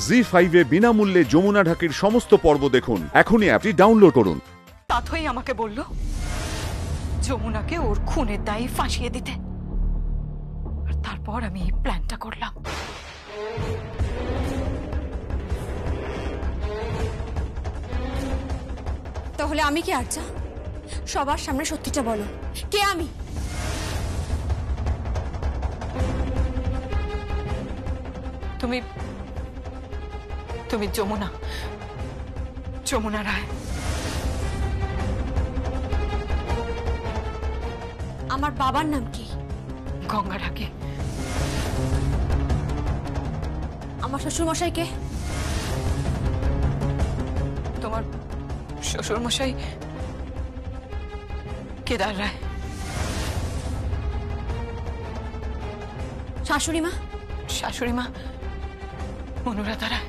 জি5 এ বিনামূল্যে যমুনা ঢাকির সমস্ত পর্ব দেখুন। এখনই অ্যাপটি ডাউনলোড করুন। তাথই আমাকে বলল যমুনাকে ওর খুনের দায়ে ফাঁসিয়ে দিতে, আর তারপর আমি এই প্ল্যানটা করলাম। তাহলে আমি কি আর্যা? সবার সামনে সত্যিটা বলো, কে আমি? তুমি তুমি যমুনা, যমুনা রায়। আমার বাবার নাম কি? গঙ্গা ঢাকি। আমার শ্বশুর মশাই কে? তোমার শ্বশুর মশাই কেদার রায়। শাশুড়ি মা? শাশুড়ি মা Anuradha Roy.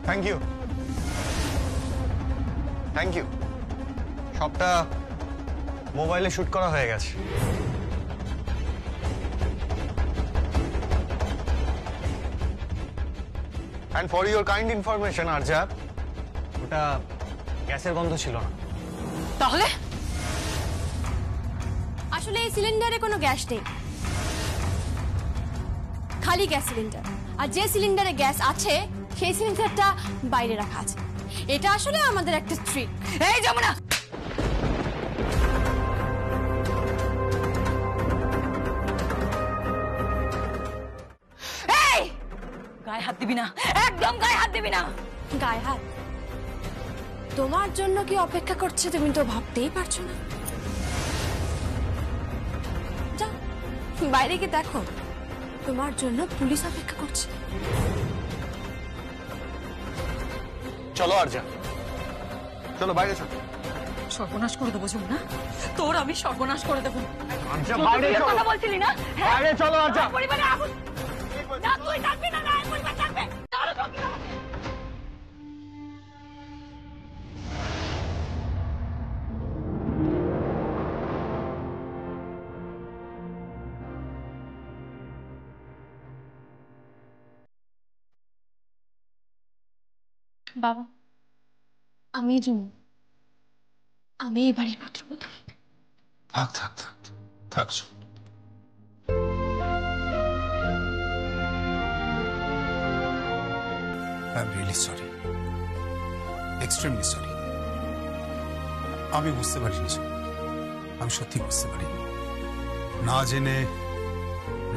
Thank you, thank you. সবটা মোবাইলে শুট করা হয়ে গেছে। And for your kind information আরজা, ওটা গ্যাসের গন্ধ ছিল না। তাহলে আসলে এই সিলিন্ডারে কোনো গ্যাস নেই, খালি গ্যাস সিলিন্ডার। আর যে সিলিন্ডারে গ্যাস আছে সেই সিলিন্ডারটা বাইরে রাখা আছে। এটা আসলে আমাদের একটা ট্রিক। এই যমুনা, এই গায়ে হাত দিবি না, একদম গায়ে হাত দিবি না। গায়ে হাত? তোমার জন্য কি অপেক্ষা করছে তুমি তো ভাবতেই পারছো না। যাও বাইরে গিয়ে দেখো, তোমার জন্য পুলিশ অপেক্ষা করছে। চলো আরজা, চলো বাইরে চলো। সর্বনাশ করে দেবো যমুনা, তোর আমি সর্বনাশ করে দেবো। আরজা বাইরে চলো। কথা বলছিলি না? বাইরে চলো আরজা। পরিবারে আগুন না, তুই থাকবি না, না পরিবার থাকবে। তাহলে তো কি হবে? বাবা, আমি জুমু, আমি এই বাড়ির পুত্রবধূ। থাক থাক থাক থাকছো। I am really sorry, extremely sorry. আমি বুঝতে পারিনি, আমি সত্যি বুঝতে পারিনি। না জেনে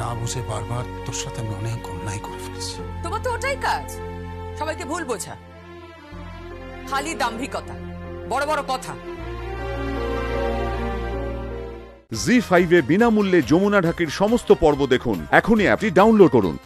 না বুঝে বারবার তোর সাথে আমি অনেক অন্যায় করে ফেলেছি। তোমার তো ওটাই কাজ, সবাইকে ভুল বোঝা, খালি দাম্ভিকতা, বড় বড় কথা। জি5 এ বিনামূল্যে যমুনা ঢাকির সমস্ত পর্ব দেখুন। এখনই অ্যাপটি ডাউনলোড করুন।